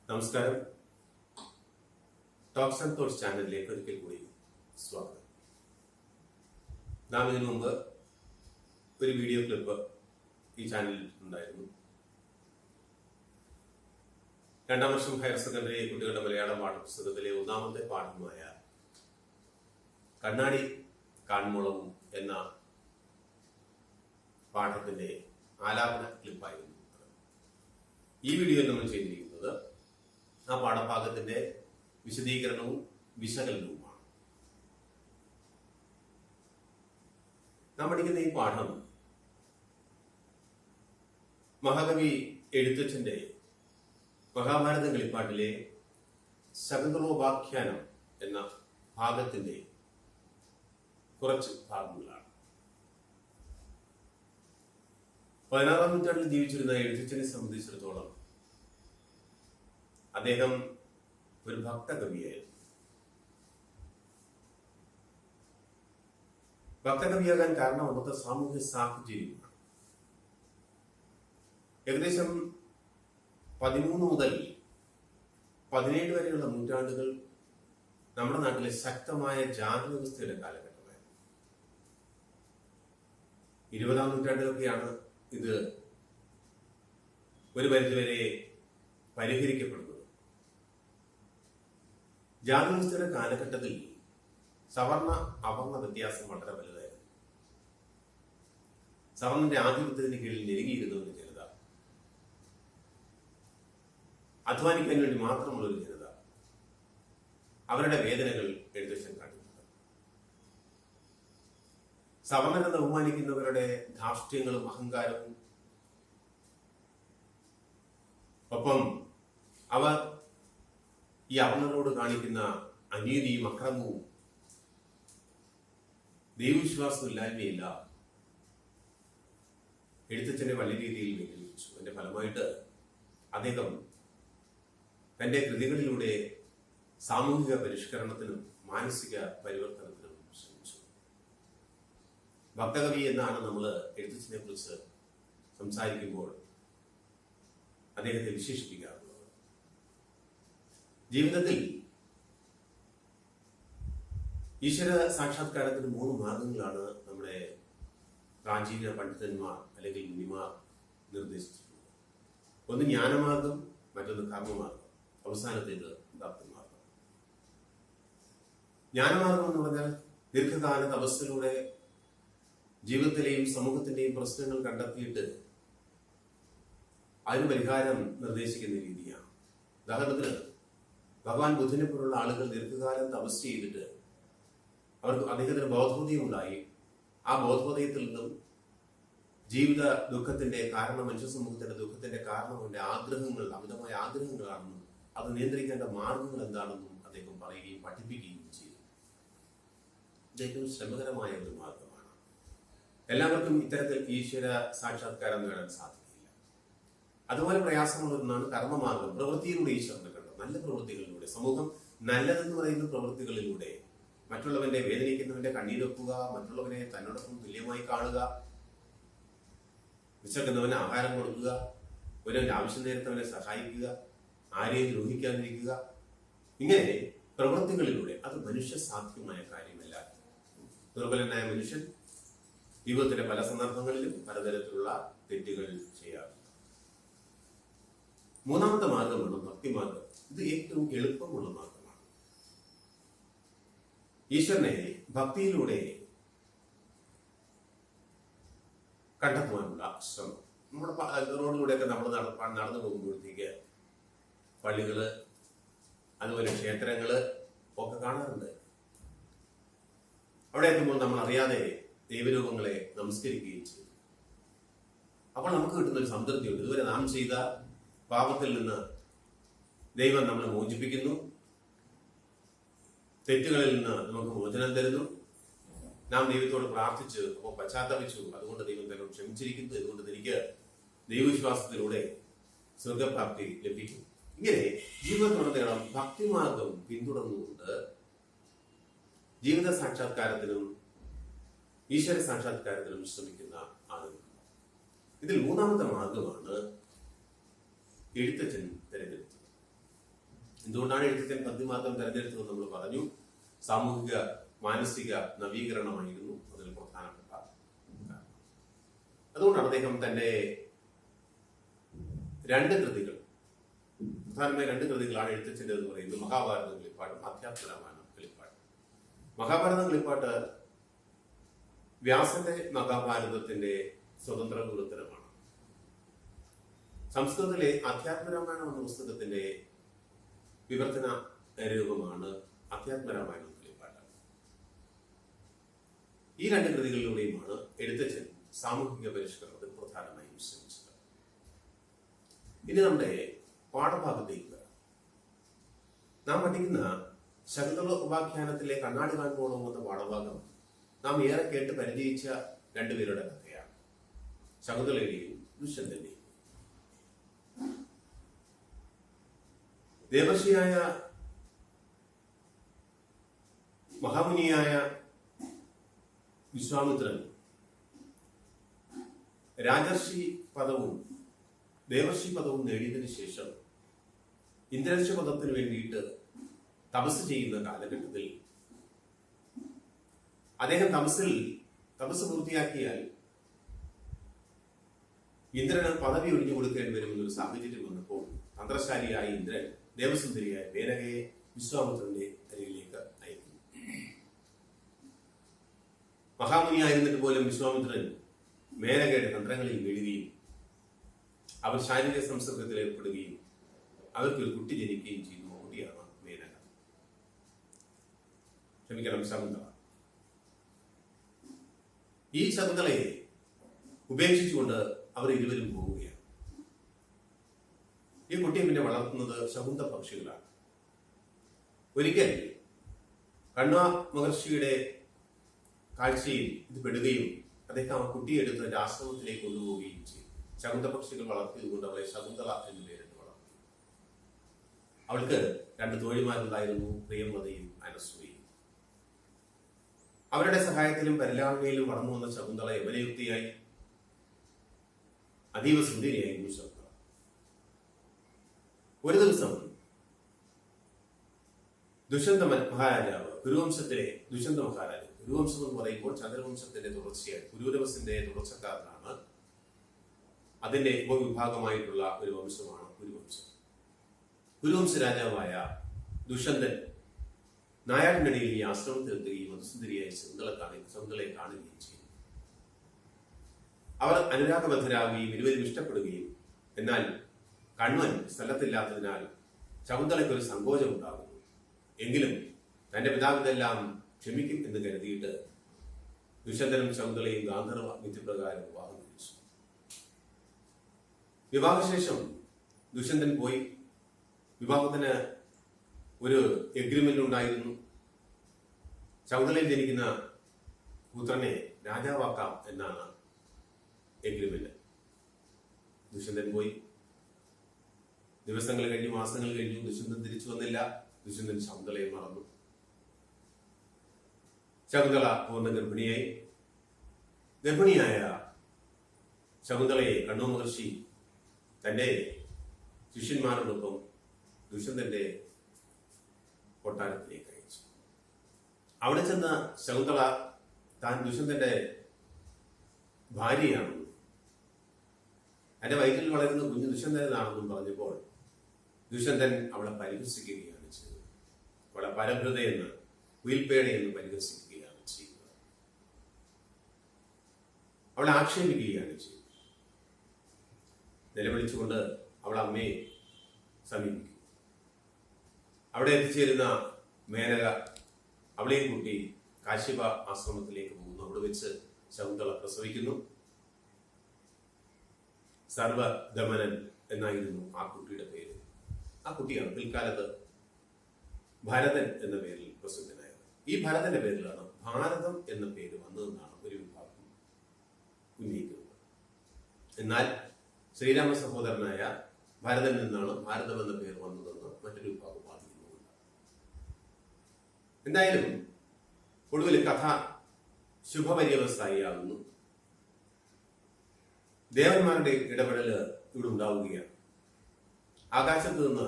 നമസ്കാരം. Talks and thoughts ചാനലിലേക്ക് ഒരിക്കൽ കൂടി സ്വാഗതം. നാം ഇതിനു മുമ്പ് ഒരു വീഡിയോ ക്ലിപ്പ് ഈ ചാനലിൽ ഉണ്ടായിരുന്നു. 2ാം വർഷം ഹയർ സെക്കൻഡറി കുട്ടികളുടെ മലയാളം പാഠപുസ്തകത്തിലെ 1ാമത്തെ പാഠമായ കണ്ണാടി കാൺമുളവും എന്ന പാഠത്തിന്റെ ആലാപന ക്ലിപ്പായിരുന്നു. ഈ വീഡിയോയിൽ നമ്മൾ ചെയ്തിരിക്കുന്നത് ആ പാഠഭാഗത്തിന്റെ വിശദീകരണവും വിശകലനവുമാണ്. നാം പഠിക്കുന്ന ഈ പാഠം മഹാകവി എഴുത്തച്ഛന്റെ മഹാഭാരത കളിപ്പാട്ടിലെ ശകുന്തളോപാഖ്യാനം എന്ന ഭാഗത്തിന്റെ കുറച്ച് ഭാഗങ്ങളാണ്. 16ാം നൂറ്റാണ്ടിൽ ജീവിച്ചിരുന്ന എഴുത്തച്ഛനെ സംബന്ധിച്ചിടത്തോളം അദ്ദേഹം ഒരു ഭക്തകവിയായിരുന്നു. ഭക്തകവിയാകാൻ കാരണം അന്നത്തെ സാമൂഹ്യ സാഹചര്യമാണ്. ഏകദേശം 13 മുതൽ 17 വരെയുള്ള നൂറ്റാണ്ടുകൾ നമ്മുടെ നാട്ടിലെ ശക്തമായ ജാതി വ്യവസ്ഥയുടെ കാലഘട്ടമായിരുന്നു. 20ാം നൂറ്റാണ്ടിലൊക്കെയാണ് ഇത് ഒരു പരിധിവരെ പരിഹരിക്കപ്പെടുന്നത്. ജാതി വ്യവസ്ഥയുടെ കാലഘട്ടത്തിൽ സവർണ അവർണ വ്യത്യാസം വളരെ വലുതായിരുന്നു. സവർണന്റെ ആധിപത്യത്തിന് കീഴിൽ ഞെരുങ്ങിയിരുന്നവരുടെ ജനത, അധ്വാനിക്കാൻ വേണ്ടി മാത്രമുള്ളൊരു ജനത, അവരുടെ വേദനകൾ എഴുത്തച്ഛൻ കാട്ടുന്നുണ്ട്. സവർണരെ ബഹുമാനിക്കുന്നവരുടെ ധാർഷ്ട്യങ്ങളും അഹങ്കാരവും, ഒപ്പം അവർ ഈ അവർണരോട് കാണിക്കുന്ന അനീതിയും അക്രമവും ദൈവവിശ്വാസമില്ലായ്മയില്ല എഴുത്തച്ഛനെ വലിയ രീതിയിൽ വ്യതിരിച്ചു. അതിന്റെ ഫലമായിട്ട് അദ്ദേഹം തന്റെ കൃതികളിലൂടെ സാമൂഹിക പരിഷ്കരണത്തിനും മാനസിക പരിവർത്തനത്തിനും ശ്രമിച്ചു. ഭക്തകവി എന്നാണ് നമ്മൾ എഴുത്തച്ഛനെ കുറിച്ച് സംസാരിക്കുമ്പോൾ അദ്ദേഹത്തെ വിശേഷിപ്പിക്കാറുള്ളത്. ജീവിതത്തിൽ ഈശ്വര സാക്ഷാത്കാരത്തിന് 3 മാർഗങ്ങളാണ് നമ്മുടെ പ്രാചീന പണ്ഡിതന്മാർ അല്ലെങ്കിൽ മുനിമാർ നിർദ്ദേശിച്ചിട്ടുള്ളത്. ഒന്ന് ജ്ഞാനമാർഗം, മറ്റൊന്ന് കർമ്മമാർഗം, അവസാനത്തേത് ഭക്തിമാർഗം. ജ്ഞാനമാർഗം എന്ന് പറഞ്ഞാൽ ദീർഘകാല തപസ്സിലൂടെ ജീവിതത്തിലെയും സമൂഹത്തിന്റെയും പ്രശ്നങ്ങൾ കണ്ടെത്തിയിട്ട് അതിന് പരിഹാരം നിർദ്ദേശിക്കുന്ന രീതിയാണ്. ഉദാഹരണത്തിന് ഭഗവാൻ ബുദ്ധനെ പോലുള്ള ആളുകൾ ദീർഘകാലം തപസ് ചെയ്തിട്ട് അവർക്ക് അദ്ദേഹത്തിന് ബോധോദയം ഉണ്ടായി. ആ ബോധോദയത്തിൽ നിന്നും ജീവിത ദുഃഖത്തിന്റെ കാരണം, മനുഷ്യ സമൂഹത്തിന്റെ ദുഃഖത്തിന്റെ കാരണം അവന്റെ ആഗ്രഹങ്ങൾ, അമിതമായ ആഗ്രഹങ്ങളാണെന്നും അത് നിയന്ത്രിക്കേണ്ട മാർഗങ്ങൾ എന്താണെന്നും അദ്ദേഹം പറയുകയും പഠിപ്പിക്കുകയും ചെയ്തു. ഇത് ഏറ്റവും ശ്രമകരമായ ഒരു മാർഗമാണ്. എല്ലാവർക്കും ഇത്തരത്തിൽ ഈശ്വര സാക്ഷാത്കാരം നേടാൻ സാധിക്കില്ല. അതുപോലെ പ്രയാസമുള്ള ഒന്നാണ് കർമ്മമാർഗം. പ്രവൃത്തിയിലൂടെ ഈശ്വരനെ കണ്ടു, നല്ല പ്രവൃത്തികളിലൂടെ, സമൂഹം നല്ലതെന്ന് പറയുന്ന പ്രവൃത്തികളിലൂടെ മറ്റുള്ളവന്റെ വേദനിക്കുന്നവന്റെ കണ്ണീരൊക്കുക, മറ്റുള്ളവനെ തന്നോടൊപ്പം തുല്യമായി കാണുക, വിശക്കുന്നവന് ആഹാരം കൊടുക്കുക, ഒരുവന്റെ ആവശ്യം നേരത്തവനെ സഹായിക്കുക, ആരെയും ദ്രോഹിക്കാതിരിക്കുക, ഇങ്ങനെ പ്രവൃത്തികളിലൂടെ. അത് മനുഷ്യ സാധ്യമായ കാര്യമല്ല. ദുർബലനായ മനുഷ്യൻ ജീവിതത്തിന്റെ പല സന്ദർഭങ്ങളിലും പലതരത്തിലുള്ള തെറ്റുകൾ ചെയ്യാറുണ്ട്. 3ാമത്തെ മാർഗമാണ് ഭക്തിമാർഗം. ഇത് ഏറ്റവും എളുപ്പമുള്ള മാർഗമാണ്. ഈശ്വരനെ ഭക്തിയിലൂടെ കണ്ടെത്തുവാനുള്ള ശ്രമം. നമ്മുടെ റോഡിലൂടെയൊക്കെ നമ്മൾ നടന്നു പോകുമ്പോഴത്തേക്ക് പള്ളികള്, അതുപോലെ ക്ഷേത്രങ്ങള് ഒക്കെ കാണാറുണ്ട്. അവിടെ എത്തുമ്പോൾ നമ്മൾ അറിയാതെ ദൈവരൂപങ്ങളെ നമസ്കരിക്കുകയും ചെയ്യും. അപ്പോൾ നമുക്ക് കിട്ടുന്ന ഒരു സംതൃപ്തിയുണ്ട്. ഇതുവരെ നാം ചെയ്ത പാപത്തിൽ നിന്ന് ദൈവം നമ്മളെ മോചിപ്പിക്കുന്നു, തെറ്റുകളിൽ നിന്ന് നമുക്ക് മോചനം തരുന്നു. നാം ദൈവത്തോട് പ്രാർത്ഥിച്ചു, അപ്പോൾ പശ്ചാത്തപിച്ചു, അതുകൊണ്ട് ദൈവം തന്നെ ക്ഷമിച്ചിരിക്കുന്നു, അതുകൊണ്ട് എനിക്ക് ദൈവവിശ്വാസത്തിലൂടെ സ്വർഗപ്രാപ്തി ലഭിക്കും. ഇങ്ങനെ ജീവിതത്തിലുടനീളം ഭക്തിമാർഗം പിന്തുടർന്നുകൊണ്ട് ജീവിത സാക്ഷാത്കാരത്തിനും ഈശ്വര സാക്ഷാത്കാരത്തിനും ശ്രമിക്കുന്ന ആളുകൾ. ഇതിൽ 3ാമത്തെ മാർഗമാണ് എഴുത്തച്ഛൻ തിരഞ്ഞെടുത്തത്. എന്തുകൊണ്ടാണ് എഴുത്തച്ഛൻ പദ്യമാർഗം തെരഞ്ഞെടുത്തതെന്ന് നമ്മൾ പറഞ്ഞു. സാമൂഹിക മാനസിക നവീകരണമായിരുന്നു അതിൽ പ്രധാനപ്പെട്ട കാരണം. അതുകൊണ്ടാണ് അദ്ദേഹം തന്റെ പ്രധാനമായ രണ്ട് കൃതികളാണ് എഴുത്തച്ഛൻ്റെ എന്ന് പറയുന്നത് മഹാഭാരതം കിളിപ്പാട്ടും അധ്യാത്മരാമായണം കിളിപ്പാട്ടും. മഹാഭാരതം കിളിപ്പാട്ട് വ്യാസന്റെ മഹാഭാരതത്തിന്റെ സ്വതന്ത്ര വിവർത്തനമാണ്. സംസ്കൃതത്തിലെ അധ്യാത്മരാമായണം എന്ന പുസ്തകത്തിന്റെ വിവർത്തന രൂപമാണ് അധ്യാത്മരാമായണം കിളിപ്പാട്ട്. ഈ രണ്ട് കൃതികളിലൂടെയുമാണ് എഴുത്തച്ഛൻ സാമൂഹിക പരിഷ്കരണത്തിൽ പ്രധാനമായും ശ്രമിച്ചത്. ഇനി നമ്മുടെ പാഠഭാഗത്തേക്ക് വരാം. നാം പഠിക്കുന്ന ശകുന്തള ഉപാഖ്യാനത്തിലെ കണ്ണാടി കാണുമ്പോഴും എന്ന പാഠഭാഗം നാം ഏറെ കേട്ട് പരിചയിച്ച രണ്ടുപേരുടെ കഥയാണ്, ശകുന്തളയുടെയും ദുഷ്യന്തന്റെയും. ദേവർഷിയായ മഹാമുനിയായ വിശ്വാമിത്രൻ രാജർഷി പദവും ദേവർഷി പദവും നേടിയതിനു ശേഷം ഇന്ദ്രർഷി പദത്തിന് വേണ്ടിയിട്ട് തപസ് ചെയ്യുന്ന കാലഘട്ടത്തിൽ അദ്ദേഹം തപസ് പൂർത്തിയാക്കിയാൽ ഇന്ദ്രന് പദവി ഒഴിഞ്ഞു കൊടുക്കേണ്ടി വരുമെന്നൊരു സാഹചര്യം വന്നപ്പോൾ തന്ത്രശാലിയായ ഇന്ദ്രൻ ദേവസുന്ദരിയായ മേനകയെ വിശ്വാമിത്രന്റെ അരികിലേക്ക് അയക്കുന്നു. മഹാമുനിയായിരുന്നിട്ട് പോലും വിശ്വാമിത്രൻ മേനകയുടെ തന്ത്രങ്ങളിൽ വീഴുകയും അവർ ശാരീരിക സംസർഗത്തിൽ ഏർപ്പെടുകയും അവർക്കൊരു കുട്ടി ജനിക്കുകയും ചെയ്യുന്ന കുട്ടിയാണ് മേനക. ക്ഷമിക്കണം, ശകുന്തള. ഈ ശകുന്തളയെ ഉപേക്ഷിച്ചുകൊണ്ട് അവർ ഇരുവരും പോവുകയാണ്. ഈ കുട്ടിയെ പിന്നെ വളർത്തുന്നത് ശകുന്ത പക്ഷികളാണ്. ഒരിക്കൽ കണ്വ മഹർഷിയുടെ കാഴ്ചയിൽ ഇത് പെടുകയും അദ്ദേഹം ആ കുട്ടിയെ എടുത്ത് ഒരു ആശ്രമത്തിലേക്ക് കൊണ്ടുപോവുകയും ചെയ്തു. ശകുന്ത പക്ഷികൾ വളർത്തിയതുകൊണ്ട് അവളെ ശകുന്തള എന്ന് പേരിട്ട് വളർത്തി. അവൾക്ക് രണ്ട് തോഴിമാരുണ്ടായിരുന്നു, പ്രിയമതയും അനസൂയയും. അവരുടെ സഹായത്തിലും പരിലാളനയിലും വളർന്നു വന്ന ശകുന്തള യവനയുക്തിയായി അതീവ സുന്ദരിയായിരുന്നു ശകുന്തള. ഒരു ദിവസം ദുഷ്യന്ത മഹാരാജാവ്, കുരുവംശത്തിലെ ദുഷ്യന്ത മഹാരാജാവ്, കുരുവംശം എന്ന് പറയുമ്പോൾ ചന്ദ്രവംശത്തിന്റെ തുടർച്ചയായി കുരുവംശത്തിന്റെ തുടർച്ചക്കാരനാണ്. അതിന്റെ ഉപവിഭാഗമായിട്ടുള്ള ഒരു വംശമാണ് കുരുവംശം. കുരുവംശ രാജാവായ ദുഷ്യന്തൻ നായാട്ടിനിടയിൽ ഈ ആശ്രമത്തിലെത്തുകയും മധുസുന്ദരിയായി ശകുന്തളയെ കാണുകയും ചെയ്തു. അവർ അനുരാഗബദ്ധരാകുകയും ഇരുവരും ഇഷ്ടപ്പെടുകയും, എന്നാൽ കണ്വൻ സ്ഥലത്തില്ലാത്തതിനാൽ ശകുന്തളയ്ക്ക് ഒരു സങ്കോചം ഉണ്ടാകുന്നു. എങ്കിലും തന്റെ പിതാവിതെല്ലാം ക്ഷമിക്കും എന്ന് കരുതിയിട്ട് ദുഷ്യന്തനും ശകുന്തളയും ഗാന്ധർവ വിധിപ്രകാരം വിവാഹം കഴിച്ചു. വിവാഹശേഷം ദുഷ്യന്തൻ പോയി. വിവാഹത്തിന് ഒരു എഗ്രിമെന്റ് ഉണ്ടായിരുന്നു. ശകുന്തളയിൽ ജനിക്കുന്ന പുത്രനെ രാജാവാക്കാം എന്നാണ് എഗ്രിമെന്റ്. ദുഷ്യന്തൻ പോയി. ദിവസങ്ങൾ കഴിഞ്ഞു, മാസങ്ങൾ കഴിഞ്ഞു. ദുഷ്യന്തൻ തിരിച്ചു വന്നില്ല. ദുഷ്യന്തൻ ശകുന്തളയെ മറന്നു. ശകുന്തള പൂർണ്ണ ഗർഭിണിയായി. ഗർഭിണിയായ ശകുന്തളയെ കണ്വ മഹർഷി തന്റെ ശിഷ്യന്മാരോടൊപ്പം ദുഷ്യന്തന്റെ കൊട്ടാരത്തിലേക്ക് അയച്ചു. അവിടെ ചെന്ന ശകുന്തള താൻ ദുഷ്യന്തന്റെ ഭാര്യയാണെന്നും തന്റെ വയറ്റിൽ വളരുന്ന കുഞ്ഞ് ദുഷ്യന്തനാണെന്നും പറഞ്ഞപ്പോൾ ദുഷ്യന്തൻ അവളെ പരിഹസിക്കുകയാണ് ചെയ്തത്. അവളെ പരഭൃതയെന്ന്, ഉയിൽപ്പേടയെന്ന് പരിഹസിക്കുകയാണ് ചെയ്യുന്നത്. അവളെ ആക്ഷേപിക്കുകയാണ് ചെയ്യുന്നത്. നിലവിളിച്ചുകൊണ്ട് അവൾ അമ്മയെ സമീപിക്കും. അവിടെ എത്തിച്ചേരുന്ന മേനക അവളെയും കൂട്ടി കാശ്യപ ആശ്രമത്തിലേക്ക് പോകുന്നു. അവിടെ വെച്ച് ശകുന്തള പ്രസവിക്കുന്നു. സർവദമനൻ എന്നായിരുന്നു ആ കുട്ടിയുടെ പേര്. ആ കുട്ടിയാണ് പിൽക്കാലത്ത് ഭരതൻ എന്ന പേരിൽ പ്രസിദ്ധനായത്. ഈ ഭരതന്റെ പേരിലാണ് ഭാരതം എന്ന പേര് വന്നതെന്നാണ് ഒരു വിഭാഗം ഉന്നയിക്കുന്നത്. എന്നാൽ ശ്രീരാമ സഹോദരനായ ഭരതനിൽ നിന്നാണ് ഭാരതം എന്ന പേര് വന്നതെന്ന് മറ്റൊരു വിഭാഗം വാദിക്കുന്നുണ്ട്. എന്തായാലും ഒടുവിൽ കഥ ശുഭപര്യവസ്ഥായിയാകുന്നു. ദേവന്മാരുടെ ഇടപെടൽ ഇവിടെ ഉണ്ടാവുകയാണ്. ആകാശത്ത് നിന്ന്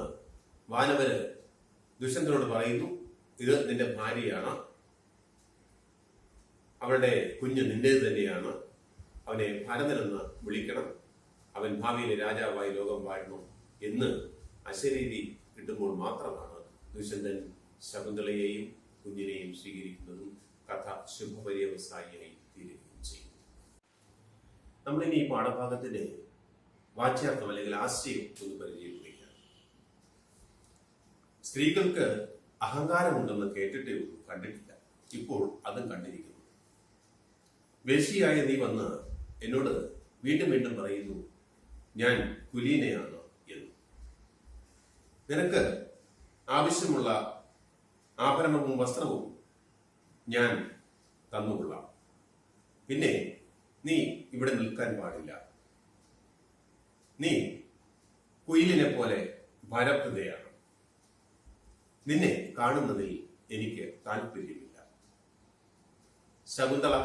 വാനവര് ദുഷ്യന്തനോട് പറയുന്നു, ഇത് നിന്റെ ഭാര്യയാണ്, അവളുടെ കുഞ്ഞ് നിന്റേത് തന്നെയാണ്, അവനെ ഭരതനെന്ന് വിളിക്കണം, അവൻ ഭാവിയിലെ രാജാവായി ലോകം വാഴണം എന്ന് അശരീരി കിട്ടുമ്പോൾ മാത്രമാണ് ദുഷ്യന്തൻ ശകുന്തളയെയും കുഞ്ഞിനെയും സ്വീകരിക്കുന്നതും കഥ ശുഭപര്യവസായിയായി തീരുകയും ചെയ്യും. നമ്മളിനി ഈ പാഠഭാഗത്തിന്റെ വാച്യാർത്ഥം അല്ലെങ്കിൽ ആശയം ഒന്ന് പരിചയപ്പെടുകയാണ്. സ്ത്രീകൾക്ക് അഹങ്കാരമുണ്ടെന്ന് കേട്ടിട്ടേ ഉള്ളൂ, കണ്ടിട്ടില്ല. ഇപ്പോൾ അതും കണ്ടിരിക്കുന്നു. വേശ്യയായ നീ വന്ന് എന്നോട് വീണ്ടും വീണ്ടും പറയുന്നു ഞാൻ കുലീനയാണ് എന്ന്. നിനക്ക് ആവശ്യമുള്ള ആഭരണവും വസ്ത്രവും ഞാൻ തന്നുകൊള്ളാം. പിന്നെ നീ ഇവിടെ നിൽക്കാൻ പാടില്ല. നീ കുയിലിനെ പോലെ ഭരപ്രതയാണ്. നിന്നെ കാണുന്നതിൽ എനിക്ക് താല്പര്യമില്ല. ശകുന്തള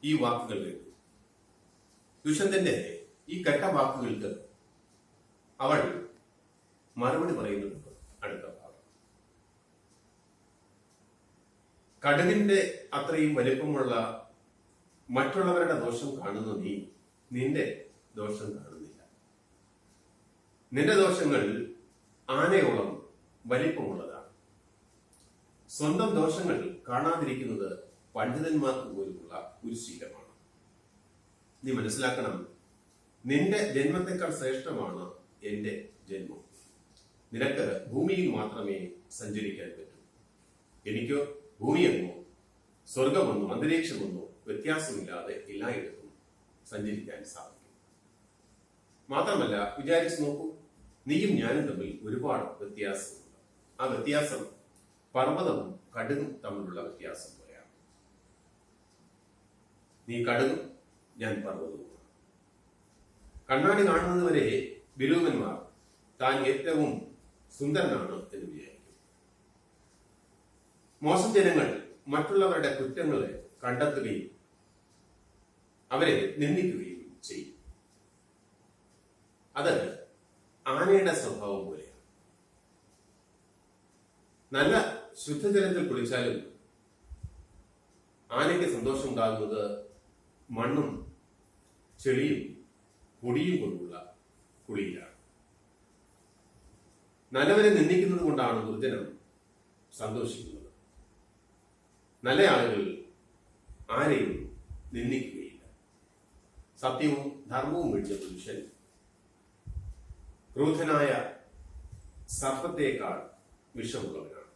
ഈ വാക്കുകൾ കേട്ടു. ദുഷ്യന്തന്റെ ഈ കെട്ട വാക്കുകൾക്ക് അവൾ മറുപടി പറയുന്നുണ്ട്. അടുത്ത ഭാഗം, കടുകിന്റെ അത്രയും വലിപ്പമുള്ള മറ്റുള്ളവരുടെ ദോഷം കാണുന്ന നീ നിന്റെ ദോഷം കാണുന്നില്ല. നിന്റെ ദോഷങ്ങൾ ആനയോളം വലിപ്പമുള്ളതാണ്. സ്വന്തം ദോഷങ്ങൾ കാണാതിരിക്കുന്നത് പണ്ഡിതന്മാർക്ക് പോലുമുള്ള ഒരു ശീലമാണ്. നീ മനസ്സിലാക്കണം, നിന്റെ ജന്മത്തെക്കാൾ ശ്രേഷ്ഠമാണ് എന്റെ ജന്മം. നിനക്ക് ഭൂമിയിൽ മാത്രമേ സഞ്ചരിക്കാൻ പറ്റൂ. എനിക്കോ ഭൂമിയെന്നോ സ്വർഗമെന്നോ അന്തരീക്ഷമെന്നോ വ്യത്യാസമില്ലാതെ എല്ലായിടത്തും സഞ്ചരിക്കാൻ സാധിക്കും. മാത്രമല്ല, വിചാരിച്ചു നോക്കൂ, നീയും ഞാനും തമ്മിൽ ഒരുപാട് വ്യത്യാസമുണ്ട്. ആ വ്യത്യാസം പർവ്വതവും കടുകും തമ്മിലുള്ള വ്യത്യാസം പോലെയാണ്. നീ കടുകും, ഞാൻ പർവ്വതവുമാണ്. കണ്ണാടി കാണുന്നത് വരെ വിരൂപന്മാർ താൻ ഏറ്റവും സുന്ദരനാണ് എന്ന് വിചാരിക്കും. മോശം ജനങ്ങൾ മറ്റുള്ളവരുടെ കുറ്റങ്ങളെ കണ്ടെത്തുകയും അവരെ നിന്ദിക്കുകയും ചെയ്യും. അത് ആനയുടെ സ്വഭാവം പോലെയാണ്. നല്ല ശുദ്ധജലത്തിൽ കുളിച്ചാലും ആനയ്ക്ക് സന്തോഷം ഉണ്ടാകുന്നത് മണ്ണും ചെളിയും പൊടിയും കൊണ്ടുള്ള കുളിയിലാണ്. നല്ലവരെ നിന്ദിക്കുന്നത് കൊണ്ടാണ് ദുർജനം സന്തോഷിക്കുന്നത്. നല്ല ആളുകൾ ആരെയും നിന്ദിക്കുകയില്ല. സത്യവും ധർമ്മവും വെടിച്ച പുരുഷൻ ക്രൂധനായ സർപ്പത്തേക്കാൾ വിഷമുള്ളവനാണ്.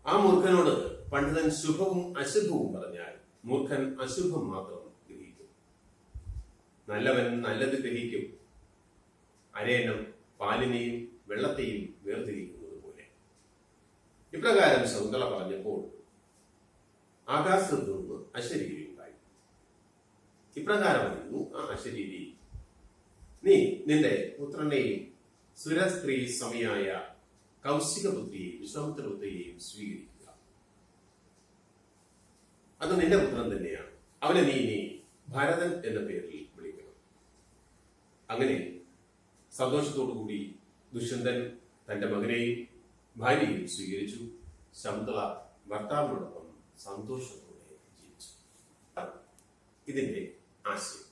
ആ മൂർഖനോട് പണ്ഡിതൻ ശുഭവും അശുഭവും പറഞ്ഞാൽ മൂർഖൻ അശുഭം മാത്രം ഗ്രഹിക്കും. നല്ലവൻ നല്ലത് ഗ്രഹിക്കും. അരയന്നം പാലിനെയും വെള്ളത്തെയും വേർതിരിക്കുന്നത് പോലെ. ഇപ്രകാരം ശകുന്തള പറഞ്ഞപ്പോൾ ആകാശത്ത് നിന്ന് അശരീരി ഉണ്ടായി. ഇപ്രകാരമായിരുന്നു ആ അശരീരി, നീ നിന്റെ പുത്രനെയും സുരസ്ത്രീ സമയായ കൗശികപുത്രിയെയും വിശ്വാമിത്രപുത്രിയെയും സ്വീകരിക്കുക. അത് നിന്റെ പുത്രൻ തന്നെയാണ്. അവനെ നീ ഇനി ഭരതൻ എന്ന പേരിൽ വിളിക്കണം. അങ്ങനെ സന്തോഷത്തോടുകൂടി ദുഷ്യന്തൻ തന്റെ മകനെയും ഭാര്യയെയും സ്വീകരിച്ചു. ശകുന്തള ഭർത്താവിനോടൊപ്പം സന്തോഷത്തോടെ ജീവിച്ചു. ഇതിന്റെ ആശയം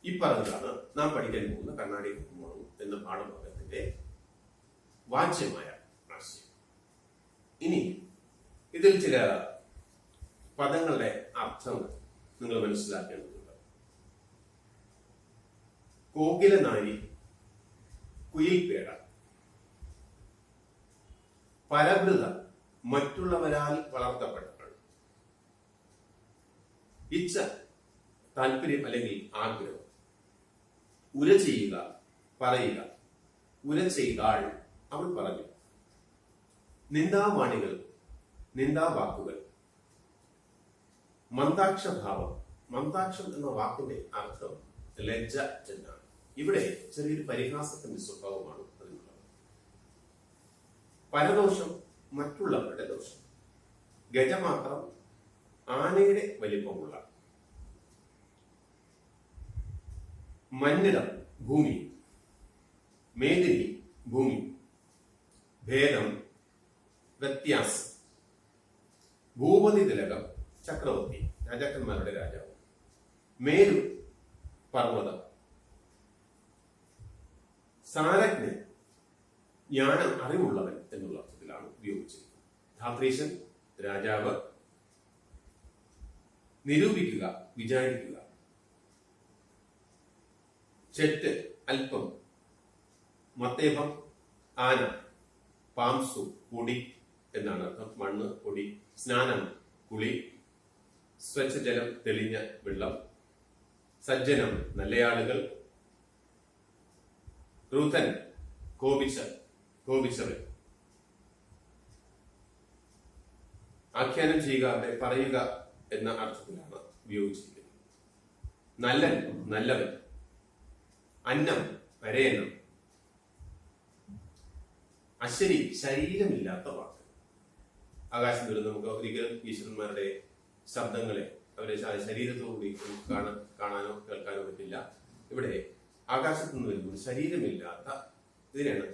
ഈ പറഞ്ഞതാണ് നാം പഠിക്കാൻ പോകുന്ന കണ്ണാടി കുക്കുമണു എന്ന പാഠഭാഗത്തിന്റെ വാച്യമായ ആശയം. ഇനി ഇതിൽ ചില പദങ്ങളുടെ അർത്ഥങ്ങൾ നിങ്ങൾ മനസ്സിലാക്കേണ്ടതുണ്ട്. കോകിലനാരി, കുയിൽപേട, പരഭൃത, മറ്റുള്ളവരാൽ വളർത്തപ്പെട്ടവൾ, ഇച്ഛ, താല്പര്യം അല്ലെങ്കിൽ ആഗ്രഹം, ഉര ചെയ്യുക, പറയുക, ഉര ചെയ്താൾ, അവൾ പറഞ്ഞു, നിന്ദാവാണികൾ, നിന്ദാവാക്കുകൾ, മന്ദാക്ഷഭാവം. മന്ദാക്ഷം എന്ന വാക്കിന്റെ അർത്ഥം ലജ്ജ എന്നാണ്. ഇവിടെ ചെറിയൊരു പരിഹാസത്തിന്റെ സ്വഭാവമാണ് അതിനുള്ളത്. പരദോഷം, മറ്റുള്ളവരുടെ ദോഷം. ഗജമാത്രം, ആനയുടെ വലിപ്പമുള്ള. മന്നിടം ഭൂമി, മേദിനി ഭൂമി, ഭേദം വ്യത്യാസം, ഭൂപതി തിലകം ചക്രവർത്തി രാജാക്കന്മാരുടെ രാജാവ്, മേരു പർവ്വതം, സാരജ്ഞൻ ജ്ഞാനം അറിവുള്ളവൻ എന്നുള്ള അർത്ഥത്തിലാണ് ഉപയോഗിച്ചിരിക്കുന്നത്. ധാത്രീശൻ രാജാവ്, നിരൂപിക്കുക വിചാരിക്കുക, ചെറ്റ് അല്പം, മത്തേപം ആന, പാംസു പൊടി എന്നാണ് അർത്ഥം, മണ്ണ് പൊടി, സ്നാനം കുളി, സ്വച്ഛജലം തെളിഞ്ഞ വെള്ളം, സജ്ജനം നല്ലയാളുകൾ, ക്രൂതൻ കോപിച്ചവൻ, ആഖ്യാനം ചെയ്യുക പറയുക എന്ന അർത്ഥത്തിലാണ് ഉപയോഗിച്ചിരിക്കുന്നത്. നല്ലൻ നല്ലവൻ, അന്നം അരയന്നം, അശരി ശരീരമില്ലാത്ത വാക്ക്. ആകാശം വരും നമുക്ക് ഒരിക്കലും ഈശ്വരന്മാരുടെ ശബ്ദങ്ങളെ അവരുടെ ശരീരത്തോടുകൂടി കാണാനോ കേൾക്കാനോ പറ്റില്ല. ഇവിടെ ആകാശത്ത് നിന്ന് വരുമ്പോൾ ശരീരമില്ലാത്ത, ഇതിനാണ്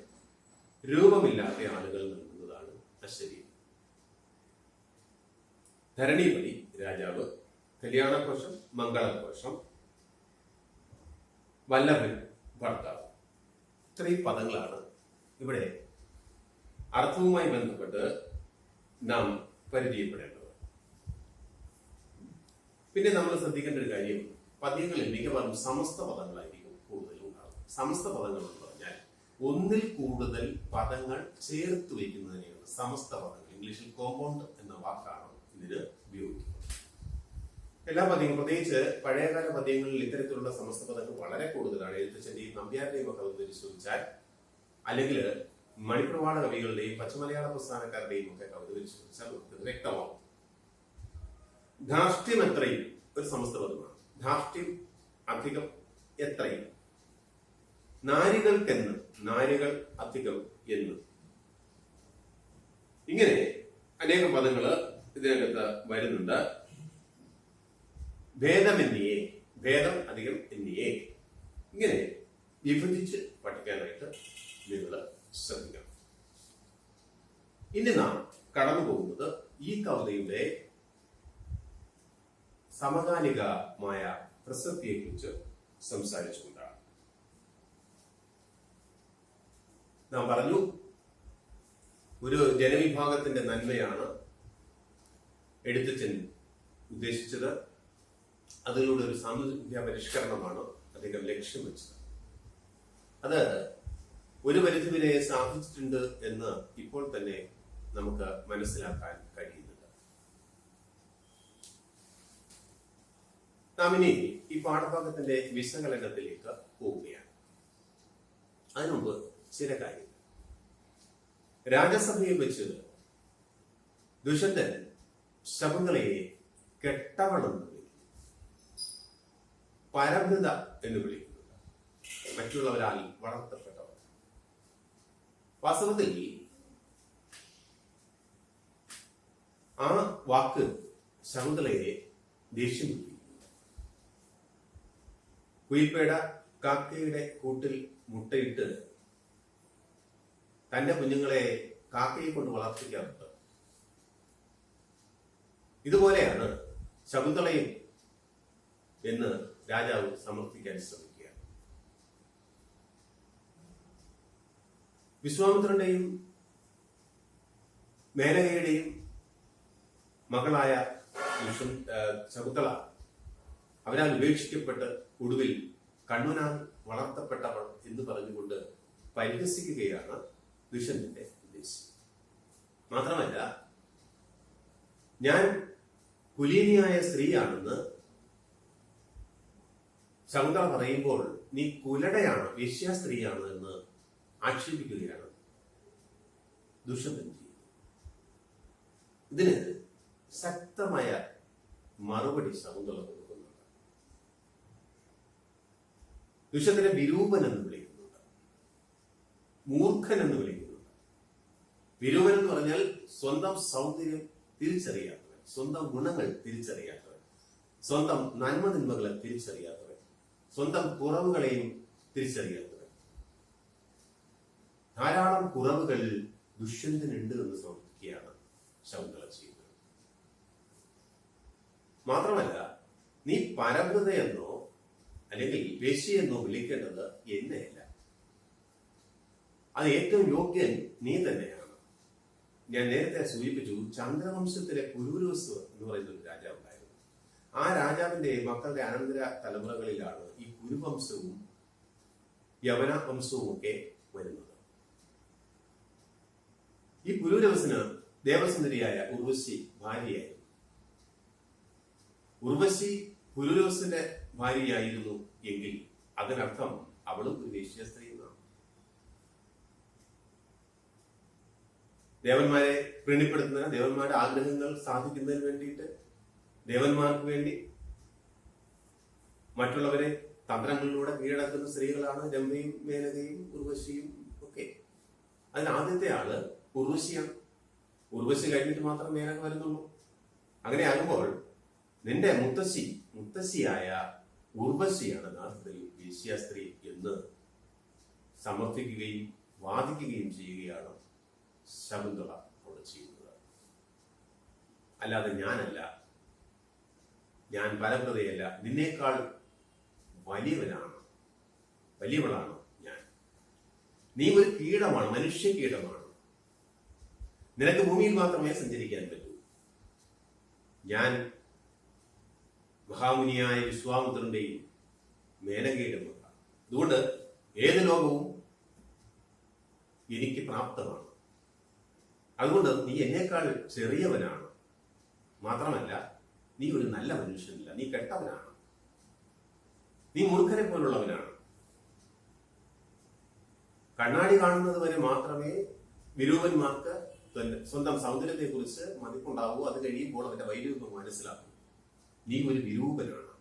രൂപമില്ലാത്ത ആളുകൾ നൽകുന്നതാണ് അശരീരം. ധരണീപതി രാജാവ്, കല്യാണകോശം മംഗളകോശം, വല്ലഭൻ ഭർത്താവ്. ഇത്രയും പദങ്ങളാണ് ഇവിടെ അർത്ഥവുമായി ബന്ധപ്പെട്ട് നാം പരിചയപ്പെടേണ്ടത്. പിന്നെ നമ്മൾ ശ്രദ്ധിക്കേണ്ട ഒരു കാര്യം, പദ്യങ്ങളിൽ മിക്കവാറും സമസ്ത പദങ്ങളായിരിക്കും കൂടുതലും ഉണ്ടാകും. സമസ്ത പദങ്ങൾ എന്ന് പറഞ്ഞാൽ ഒന്നിൽ കൂടുതൽ പദങ്ങൾ ചേർത്ത് വയ്ക്കുന്നതിനെയാണ് സമസ്ത പദങ്ങൾ. ഇംഗ്ലീഷിൽ കോമ്പൗണ്ട് എന്ന വാക്കാണ് ഇതിന് ഉപയോഗിക്കുന്നത്. എല്ലാ പദ്യങ്ങളും, പ്രത്യേകിച്ച് പഴയകാല പദ്യങ്ങളിൽ ഇത്തരത്തിലുള്ള സമസ്ത പദങ്ങൾ വളരെ കൂടുതലാണ്. എഴുത്തച്ഛന്റെയും നമ്പ്യാരുടെയും ഒക്കെ കവിത പരിശോധിച്ചാൽ, അല്ലെങ്കിൽ മണിപ്രവാള കവികളുടെയും പച്ചമലയാള പ്രസ്ഥാനക്കാരുടെയും ഒക്കെ കവിത പരിശോധിച്ചാൽ നമുക്ക് വ്യക്തമാവും. ധാർഷ്ട്യം എത്രയും ഒരു സമസ്ത പദമാണ്. ധാർഷ്ട്യം അധികം എത്രയും, നാരികൾക്കെന്ന് നാരികൾ അധികം എന്ന്, ഇങ്ങനെ അനേകം പദങ്ങള് ഇതിനകത്ത് വരുന്നുണ്ട്. ഭേദമെന്നിയേ, ഭേദം അധികം എന്നിയേ, ഇങ്ങനെ വിഭജിച്ച് പഠിക്കാനായിട്ട് നിങ്ങൾ ശ്രദ്ധിക്കണം. ഇനി നാം കടന്നു പോകുന്നത് ഈ കവിതയുടെ സമകാലികമായ പ്രസക്തിയെ കുറിച്ച് സംസാരിച്ചുകൊണ്ടാണ്. നാം പറഞ്ഞു, ഒരു ജനവിഭാഗത്തിന്റെ നന്മയാണ് എഴുത്തച്ഛൻ ഉദ്ദേശിച്ചത്. അതിലൂടെ ഒരു സാമൂഹ്യ പരിഷ്കരണമാണ് അദ്ദേഹം ലക്ഷ്യം വെച്ചത്. അത് ഒരു പരിധിവരെ സാധിച്ചിട്ടുണ്ട് എന്ന് ഇപ്പോൾ തന്നെ നമുക്ക് മനസ്സിലാക്കാൻ കഴിയുന്നുണ്ട്. നാം ഇനി ഈ പാഠഭാഗത്തിന്റെ വിശകലനത്തിലേക്ക് പോവുകയാണ്. അതിനുമുമ്പ് ചില കാര്യങ്ങൾ. രാജസഭയിൽ വെച്ച് ദുഷ്യന്തൻ ശകുന്തളയെ കെട്ടവളെന്ന് വിളിക്കുന്നു, പരഭൃത എന്ന് വിളിക്കുന്നുണ്ട്, മറ്റുള്ളവരാൽ വളർത്തപ്പെട്ടവർ. വാസ്തവത്തിൽ ആ വാക്ക് ശകുന്തളയെ ദേഷ്യം പിടിപ്പിക്കുന്നു. കുയിൽപ്പേട കാക്കയുടെ കൂട്ടിൽ മുട്ടയിട്ട് തന്റെ കുഞ്ഞുങ്ങളെ കാക്കയെ കൊണ്ട് വളർത്തിക്കാറുണ്ട്. ഇതുപോലെയാണ് ശകുന്തളയും എന്ന് രാജാവ് സമർത്ഥിക്കാൻ ശ്രമിക്കുകയാണ്. വിശ്വാമിത്രന്റെയും മേനകയുടെയും മകളായ ശകുന്തള അവരാൽ ഉപേക്ഷിക്കപ്പെട്ട് ഒടുവിൽ കണ്ണുനാൽ വളർത്തപ്പെട്ടവൾ എന്ന് പറഞ്ഞുകൊണ്ട് പരിഹസിക്കുകയാണ് ദുഷ്യന്തന്റെ ഉദ്ദേശം. മാത്രമല്ല, ഞാൻ കുലീനിയായ സ്ത്രീയാണെന്ന് ശകുന്തള പറയുമ്പോൾ നീ കുലടയാണ്, വേശ്യാ സ്ത്രീയാണ് എന്ന് ആക്ഷേപിക്കുകയാണ് ദുഷ്യന്തൻ ചെയ്യുന്നത്. ഇതിന് ശക്തമായ മറുപടി ശകുന്തള കൊടുക്കുന്നുണ്ട്. ദുഷ്യന്തനെ വിരൂപൻ എന്ന് വിളിക്കുന്നുണ്ട്, മൂർഖൻ എന്ന് വിളിക്കുന്നുണ്ട്. വിരൂപൻ എന്ന് പറഞ്ഞാൽ സ്വന്തം സൗന്ദര്യം തിരിച്ചറിയാത്തവൻ, സ്വന്തം ഗുണങ്ങൾ തിരിച്ചറിയാത്തവൻ, സ്വന്തം നന്മതിന്മകളെ തിരിച്ചറിയാത്തവൻ, സ്വന്തം കുറവുകളെയും തിരിച്ചറിയാത്തവൻ. ധാരാളം കുറവുകൾ ദുഷ്യന്തനുണ്ട് എന്ന് സമർത്ഥിക്കുകയാണ് ശകുന്തള ചെയ്യുന്നത്. മാത്രമല്ല, നീ പരവൃതയെന്നോ അല്ലെങ്കിൽ വേശ്യയെന്നോ വിളിക്കേണ്ടത് എന്നെയല്ല. അത് ഏറ്റവും യോഗ്യൻ നീ തന്നെയാണ്. ഞാൻ നേരത്തെ സൂചിപ്പിച്ചു, ചന്ദ്രവംശത്തിലെ പുരൂരവസ് എന്ന് പറയുന്ന ഒരു രാജാവ് ഉണ്ടായിരുന്നു. ആ രാജാവിന്റെ മക്കളുടെ അനന്തര തലമുറകളിലാണ് ഈ കുരുവംശവും യവന വംശവും ഒക്കെ വരുന്നത്. ഈ പുരൂരവസിന് ദേവസുന്ദരിയായ ഉർവശി ഭാര്യയായിരുന്നു. ഉർവശി പുരൂരവസിന്റെ ഭാര്യയായിരുന്നു എങ്കിൽ അതിനർത്ഥം അവളും ഒരു വേശ്യ സ്ത്രീ എന്നാണ്. ദേവന്മാരെ പ്രീണിപ്പെടുത്തുന്ന, ദേവന്മാരുടെ ആഗ്രഹങ്ങൾ സാധിക്കുന്നതിന് വേണ്ടിയിട്ട്, ദേവന്മാർക്ക് വേണ്ടി മറ്റുള്ളവരെ തന്ത്രങ്ങളിലൂടെ കീഴടക്കുന്ന സ്ത്രീകളാണ് രംഭയും മേനകയും ഉർവശിയും ഒക്കെ. അതിൽ ആദ്യത്തെ ആള് ഉർവശിയാണ്. ഉർവശി കഴിഞ്ഞിട്ട് മാത്രം മേനക വരുന്നുള്ളൂ. അങ്ങനെ ആകുമ്പോൾ നിന്റെ മുത്തശ്ശിയായ ഉർവശിയാണ് യഥാർത്ഥത്തിൽ വേശ്യാസ്ത്രീ എന്ന് സമർത്ഥിക്കുകയും വാദിക്കുകയും ചെയ്യുകയാണ് ശകുന്തള അവിടെ ചെയ്യുന്നത്. അല്ലാതെ ഞാനല്ല, ഞാൻ പരവൃതയല്ല, നിന്നേക്കാൾ വലിയവളാണ് ഞാൻ. നീ ഒരു കീടമാണ്, മനുഷ്യ കീടമാണ്. നിനക്ക് ഭൂമിയിൽ മാത്രമേ സഞ്ചരിക്കാൻ പറ്റൂ. ഞാൻ മഹാമുനിയായ വിശ്വാമിത്രന്റെയും മേനകയുടെ മകളാണ്. അതുകൊണ്ട് ഏത് ലോകവും എനിക്ക് പ്രാപ്തമാണ്. അതുകൊണ്ട് നീ എന്നേക്കാൾ ചെറിയവനാണ്. മാത്രമല്ല, നീ ഒരു നല്ല മനുഷ്യനല്ല, നീ കെട്ടവനാണ്, നീ മൂർഖനെ പോലുള്ളവനാണ്. കണ്ണാടി കാണുന്നത് വരെ മാത്രമേ വിരൂപന്മാർക്ക് സ്വന്തം സൗന്ദര്യത്തെ കുറിച്ച് മതിപ്പുണ്ടാവൂ. അത് കഴിയുമ്പോൾ അവന്റെ വൈരൂപ്യം മനസ്സിലാക്കും. നീ ഒരു വിരൂപനാണ്.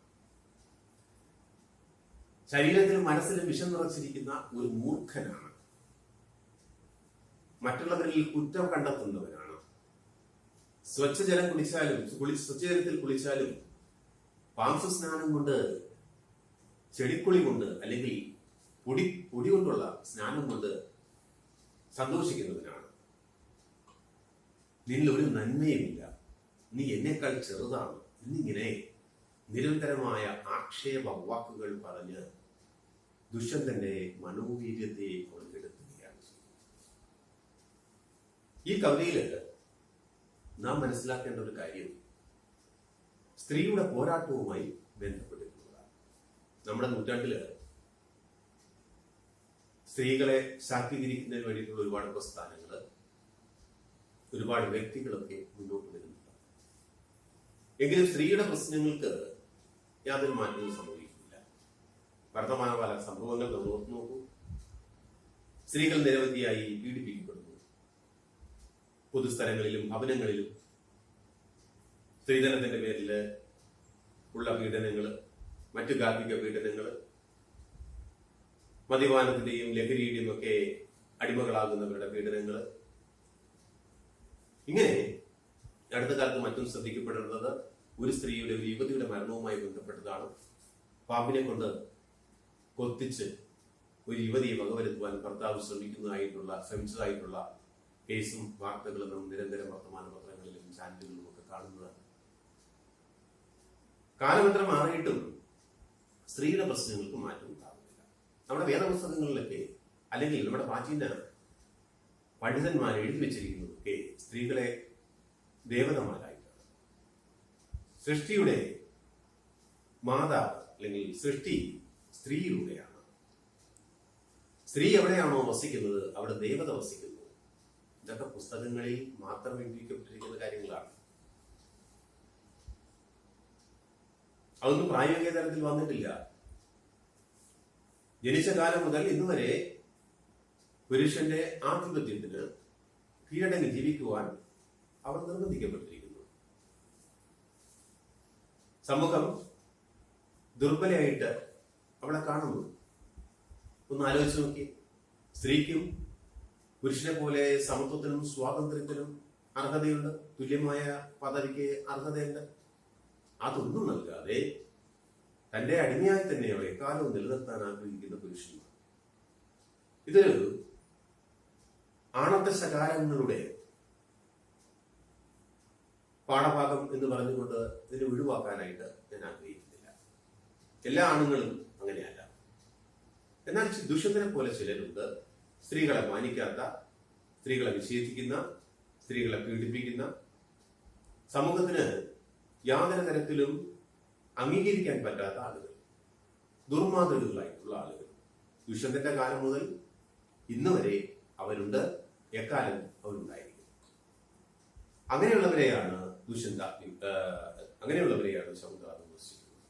ശരീരത്തിലും മനസ്സിലും വിഷം നിറച്ചിരിക്കുന്ന ഒരു മൂർഖനാണ്. മറ്റുള്ളവരിൽ കുറ്റം കണ്ടെത്തുന്നവനാണ്. സ്വച്ഛജലത്തിൽ കുളിച്ചാലും പാംസ സ്നാനം കൊണ്ട്, ചെടിക്കുളി കൊണ്ട്, അല്ലെങ്കിൽ പൊടി കൊണ്ടുള്ള സ്നാനം കൊണ്ട് സന്തോഷിക്കുന്നവനാണ്. നിന്നിൽ ഒരു നന്മയുമില്ല, നീ എന്നേക്കാൾ ചെറുതാണ് എന്നിങ്ങനെ നിരന്തരമായ ആക്ഷേപ വാക്കുകൾ പറഞ്ഞ് ദുഷ്യന്തന്റെ മനോവീര്യത്തെ കൊണ്ടെടുക്കുകയാണ്. ഈ കവിതയില് നാം മനസ്സിലാക്കേണ്ട ഒരു കാര്യം സ്ത്രീയുടെ പോരാട്ടവുമായി ബന്ധപ്പെട്ടിട്ടുള്ളതാണ്. നമ്മുടെ നൂറ്റാണ്ടില് സ്ത്രീകളെ ശാക്തീകരിക്കുന്നതിന് വേണ്ടിയിട്ടുള്ള ഒരുപാട് പ്രസ്ഥാനങ്ങൾ, ഒരുപാട് വ്യക്തികളൊക്കെ മുന്നോട്ട് വരുന്നുണ്ട്. എങ്കിലും സ്ത്രീയുടെ പ്രശ്നങ്ങൾക്ക് യാതൊരു മാറ്റവും സംഭവിക്കുന്നില്ല. വർത്തമാനകാല സംഭവങ്ങൾ ഓർത്തു നോക്കൂ. സ്ത്രീകൾ നിരവധിയായി പീഡിപ്പിക്കപ്പെടുന്നു. പൊതുസ്ഥലങ്ങളിലും ഭവനങ്ങളിലും സ്ത്രീധനത്തിന്റെ പേരിൽ ഉള്ള പീഡനങ്ങള്, മറ്റു ഗാർഹിക പീഡനങ്ങള്, മദ്യപാനത്തിന്റെയും ലഹരിയുടെയും ഒക്കെ അടിമകളാകുന്നവരുടെ പീഡനങ്ങള്, ഇങ്ങനെ അടുത്ത കാലത്ത് മറ്റും ശ്രദ്ധിക്കപ്പെടുന്നത് ഒരു സ്ത്രീയുടെ, ഒരു യുവതിയുടെ മരണവുമായി ബന്ധപ്പെട്ടതാണ്. പാമ്പിനെ കൊണ്ട് കൊത്തിച്ച് ഒരു യുവതിയെ വകവരുത്തുവാൻ ഭർത്താവ് ശ്രമിച്ചതായിട്ടുള്ള കേസും വാർത്തകളും നാം നിരന്തരം വർത്തമാന പത്രങ്ങളിലും ചാനലുകളിലും ഒക്കെ കാണുന്നതാണ്. കാലമത്ര മാറിയിട്ടും സ്ത്രീയുടെ പ്രശ്നങ്ങൾക്ക് മാറ്റം ഉണ്ടാകുന്നില്ല. നമ്മുടെ വേദപുസ്തകങ്ങളിലൊക്കെ അല്ലെങ്കിൽ നമ്മുടെ പ്രാചീന പണ്ഡിതന്മാർ എഴുതി വെച്ചിരിക്കുന്നതൊക്കെ സ്ത്രീകളെ ദേവതമാരായിട്ടാണ്. സൃഷ്ടിയുടെ മാതാവ് അല്ലെങ്കിൽ സൃഷ്ടി സ്ത്രീയിലൂടെയാണ്. സ്ത്രീ എവിടെയാണോ വസിക്കുന്നത് അവിടെ ദേവത വസിക്കുന്നു. ഇതൊക്കെ പുസ്തകങ്ങളിൽ മാത്രം എഴുതിക്കപ്പെട്ടിരിക്കുന്ന കാര്യങ്ങളാണ്. അതൊന്നും പ്രായോഗിക തലത്തിൽ വന്നിട്ടില്ല. ജനിച്ച കാലം മുതൽ ഇന്നുവരെ പുരുഷന്റെ ആധിപത്യത്തിന് കീഴടങ്ങി ജീവിക്കുവാൻ അവർ നിർബന്ധിക്കപ്പെട്ടിരിക്കുന്നു. സമൂഹം ദുർബലയായിട്ട് അവളെ കാണുന്നു. ഒന്ന് ആലോചിച്ച് നോക്കി. സ്ത്രീക്കും പുരുഷനെ പോലെ സമത്വത്തിനും സ്വാതന്ത്ര്യത്തിനും അർഹതയുണ്ട്. തുല്യമായ പദവിക്ക് അർഹതയുണ്ട്. അതൊന്നും നൽകാതെ തന്റെ അടിമയായി തന്നെ അവരെ എക്കാലവും നിലനിർത്താൻ ആഗ്രഹിക്കുന്ന പുരുഷന്മാർ. ഇതൊരു ആണത്ത ശകാരങ്ങളുടെ പാഠഭാഗം എന്ന് പറഞ്ഞുകൊണ്ട് ഇതിനെ ഒഴിവാക്കാനായിട്ട് ഞാൻ ആഗ്രഹിക്കുന്നില്ല. എല്ലാ ആണുങ്ങളും അങ്ങനെയല്ല. എന്നാൽ ദുഷ്യന്തനെ പോലെ ചിലരുണ്ട്, സ്ത്രീകളെ മാനിക്കാത്ത, സ്ത്രീകളെ നിഷേധിക്കുന്ന, സ്ത്രീകളെ പീഡിപ്പിക്കുന്ന, സമൂഹത്തിന് യാതൊരു തരത്തിലും അംഗീകരിക്കാൻ പറ്റാത്ത ആളുകൾ, ദുർമാതൃകളായിട്ടുള്ള ആളുകൾ. ദുഷ്യന്തന്റെ കാലം മുതൽ ഇന്ന് വരെ അവരുണ്ട്, എക്കാലം അവരുണ്ടായിരിക്കും. അങ്ങനെയുള്ളവരെയാണ് ശകുന്തള വിമർശിക്കുന്നത്.